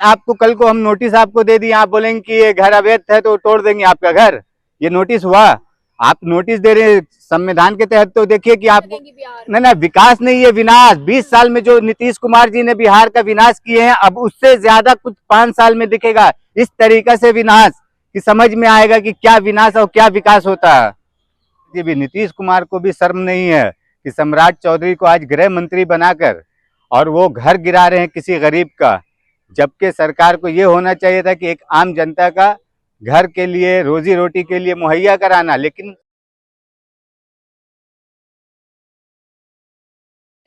आपको कल को हम नोटिस आपको दे दिए, आप बोलेंगे कि ये घर अवैध है तो तोड़ देंगे आपका घर, ये नोटिस हुआ? आप नोटिस दे रहे हैं संविधान के तहत, तो देखिए कि आपको नहीं विकास नहीं है, विनाश। 20 साल में जो नीतीश कुमार जी ने बिहार का विनाश किए हैं, अब उससे ज्यादा कुछ 5 साल में दिखेगा इस तरीका से विनाश, कि समझ में आएगा कि क्या विनाश और क्या विकास होता है। ये भी नीतीश कुमार को भी शर्म नहीं है कि सम्राट चौधरी को आज गृह मंत्री बनाकर और वो घर गिरा रहे हैं किसी गरीब का, जबकि सरकार को ये होना चाहिए था कि एक आम जनता का घर के लिए, रोजी रोटी के लिए मुहैया कराना। लेकिन इस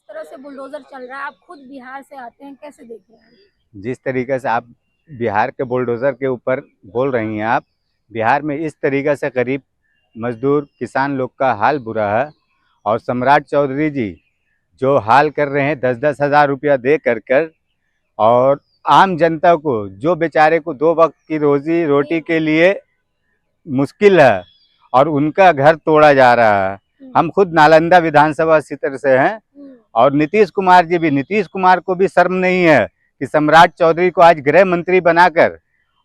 तरह से बुलडोजर चल रहा है, आप खुद बिहार से आते हैं, कैसे देख रहे हैं? जिस तरीके से आप बिहार के बुलडोजर के ऊपर बोल रही हैं, आप बिहार में इस तरीके से गरीब मजदूर किसान लोग का हाल बुरा है, और सम्राट चौधरी जी जो हाल कर रहे हैं 10-10 हज़ार रुपया दे कर और आम जनता को, जो बेचारे को 2 वक्त की रोजी रोटी के लिए मुश्किल है, और उनका घर तोड़ा जा रहा है। हम खुद नालंदा विधानसभा क्षेत्र से हैं, और नीतीश कुमार जी भी, नीतीश कुमार को भी शर्म नहीं है कि सम्राट चौधरी को आज गृह मंत्री बनाकर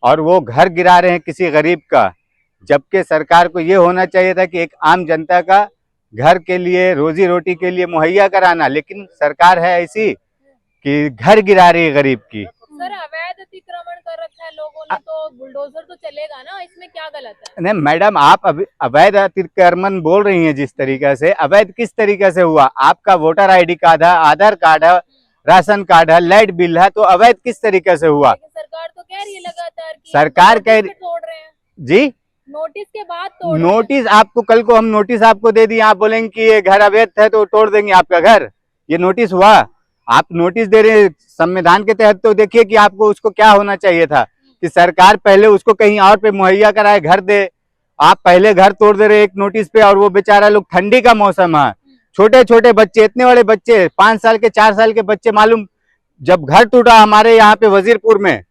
और वो घर गिरा रहे हैं किसी गरीब का, जबकि सरकार को ये होना चाहिए था कि एक आम जनता का घर के लिए, रोजी रोटी के लिए मुहैया कराना। लेकिन सरकार है ऐसी कि घर गिरा रही है गरीब की। सर, अवैध अतिक्रमण कर रखा है लोगों ने, तो बुलडोजर तो चलेगा ना, इसमें क्या गलत है? नहीं मैडम, आप अवैध अतिक्रमण बोल रही हैं जिस तरीके से, अवैध किस तरीके से हुआ? आपका वोटर आईडी कार्ड है, आधार कार्ड है, राशन कार्ड है, लाइट बिल है, तो अवैध किस तरीके से हुआ? सरकार तो कह रही है लगातार कि सरकार कह रही तोड़ रहे हैं जी, नोटिस के बाद तोड़ नोटिस आपको कल को हम नोटिस आपको दे दिए, आप बोलेंगे कि ये घर अवैध है तो तोड़ देंगे आपका घर, ये नोटिस हुआ? आप नोटिस दे रहे हैं संविधान के तहत, तो देखिए कि आपको उसको क्या होना चाहिए था कि सरकार पहले उसको कहीं और पे मुहैया कराए, घर दे। आप पहले घर तोड़ दे रहे एक नोटिस पे, और वो बेचारा लोग, ठंडी का मौसम है, छोटे छोटे बच्चे, इतने बड़े बच्चे, 5 साल के 4 साल के बच्चे, मालूम जब घर टूटा हमारे यहाँ पे वजीरपुर में,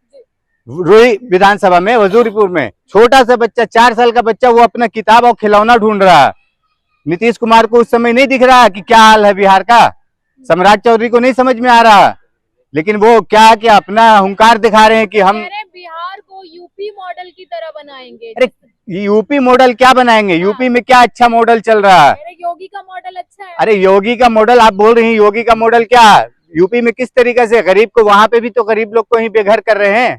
रोही विधानसभा में, वजीरपुर में, छोटा सा बच्चा, 4 साल का बच्चा, वो अपना किताब और खिलौना ढूंढ रहा है। नीतीश कुमार को उस समय नहीं दिख रहा कि क्या हाल है बिहार का, सम्राट चौधरी को नहीं समझ में आ रहा, लेकिन वो क्या अपना हुंकार दिखा रहे हैं कि हम बिहार को यूपी मॉडल की तरह बनाएंगे। अरे यूपी मॉडल क्या बनाएंगे? यूपी में क्या अच्छा मॉडल चल रहा है? योगी का मॉडल अच्छा है। अरे योगी का मॉडल आप बोल रही हैं, योगी का मॉडल क्या? यूपी में किस तरीके से गरीब को, वहां पे भी तो गरीब लोग को ही बेघर कर रहे हैं।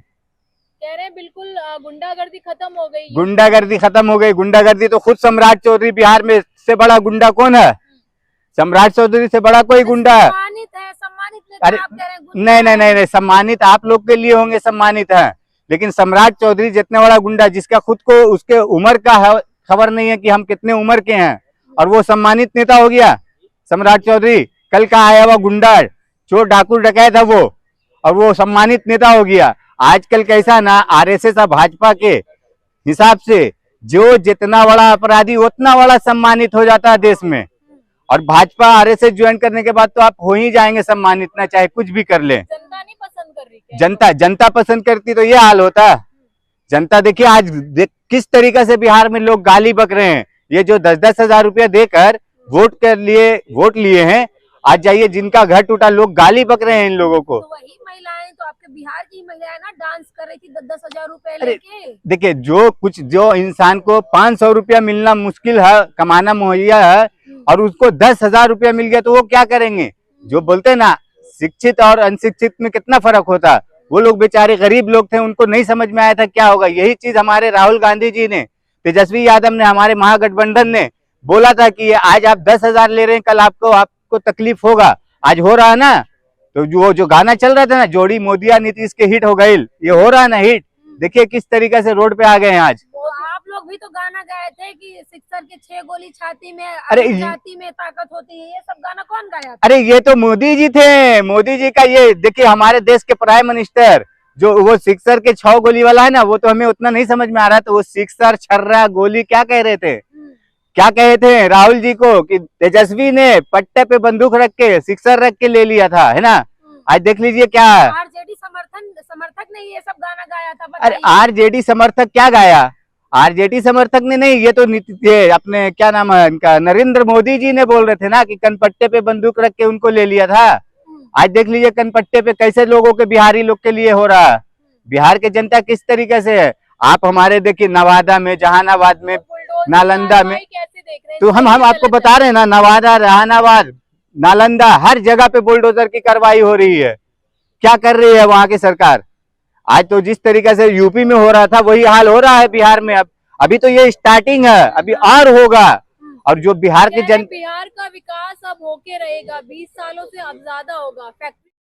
कह रहे हैं बिल्कुल गुंडागर्दी खत्म हो गई। गुंडागर्दी खत्म हो गई? गुंडागर्दी तो खुद सम्राट चौधरी, बिहार में से बड़ा गुंडा कौन है? सम्राट चौधरी से बड़ा कोई गुंडा है? सम्मानित अरे नहीं नहीं नहीं नहीं, सम्मानित आप लोग के लिए होंगे, सम्मानित है, लेकिन सम्राट चौधरी जितने बड़ा गुंडा, जिसका खुद को उसके उम्र का खबर नहीं है कि हम कितने उम्र के हैं, और वो सम्मानित नेता हो गया सम्राट चौधरी। कल का आया हुआ गुंडा, चोर डाकू डकैत है वो, और वो सम्मानित नेता हो गया। आजकल कैसा ना, आरएसएस और भाजपा के हिसाब से जो जितना बड़ा अपराधी उतना बड़ा सम्मानित हो जाता है देश में, और भाजपा आरएसएस ज्वाइन करने के बाद तो आप हो ही जाएंगे सम्मानित, ना चाहे कुछ भी कर ले। जनता नहीं पसंद कर रही। जनता पसंद करती तो ये हाल होता। जनता देखिए आज किस तरीके से बिहार में लोग गाली बक रहे हैं। ये जो 10-10 हज़ार रुपया देकर वोट लिए हैं, आज जाइए जिनका घर टूटा, लोग गाली बक रहे हैं इन लोगों को। तो वही महिलाएं, तो आपके बिहार की महिलाएं ना डांस कर रही थी 10-10 हज़ार रुपए लेके। देखिए जो इंसान को 500 रुपया मिलना मुश्किल है, कमाना मुहैया है, और उसको 10 हज़ार रुपया मिल गया, तो वो क्या करेंगे? जो बोलते हैं ना, शिक्षित और अनशिक्षित में कितना फर्क होता, वो लोग बेचारे गरीब लोग थे, उनको नहीं समझ में आया था क्या होगा। यही चीज हमारे राहुल गांधी जी ने, तेजस्वी यादव ने, हमारे महागठबंधन ने बोला था कि आज आप 10 हज़ार ले रहे हैं, कल आपको तकलीफ होगा। आज हो रहा है ना, तो जो गाना चल रहा था ना, जोड़ी मोदिया नीतीश के हिट हो गई, ये हो रहा है ना हिट। देखिए किस तरीके से रोड पे आ गए हैं आज। आप लोग भी तो गाना गाए थे कि सिक्सर के 6 गोली छाती में, अरे छाती में ताकत होती है, ये सब गाना कौन गाया था? अरे ये तो मोदी जी थे, मोदी जी का। ये देखिए हमारे देश के प्राइम मिनिस्टर, जो वो सिक्सर के 6 गोली वाला है ना, वो तो हमें उतना नहीं समझ में आ रहा, तो वो सिक्सर, छर्रा, गोली क्या कह रहे थे? क्या कहे थे राहुल जी को कि तेजस्वी ने पट्टे पे बंदूक रख के, सिक्सर रख के ले लिया था, है ना। आज देख लीजिए क्या है। आरजेडी समर्थक ने ये सब गाना गाया था। अरे आरजेडी समर्थक क्या गाया? आरजेडी समर्थक ने नहीं, ये तो ये अपने क्या नाम है इनका, नरेंद्र मोदी जी ने बोल रहे थे ना कि कनपट्टे पे बंदूक रख के उनको ले लिया था। आज देख लीजिए कनपट्टे पे कैसे लोगों के, बिहारी लोग के लिए हो रहा है। बिहार की जनता किस तरीके से है। आप हमारे देखिए नवादा में, जहानाबाद में, तो बुलडोजर नालंदा में, कार्रवाई कैसे देख रहे हैं? तो हम इसमें क्या आपको गलत बता है? रहे हैं ना, नवादा, जहानाबाद, नालंदा, हर जगह पे बुलडोजर की कार्रवाई हो रही है। क्या कर रही है वहां की सरकार। आज तो जिस तरीके से यूपी में हो रहा था वही हाल हो रहा है बिहार में। अब अभी तो ये स्टार्टिंग है, अभी और होगा। और जो बिहार कह की रहे हैं बिहार का विकास अब होके रहेगा, 20 सालों से अब ज्यादा होगा। फैक्ट्री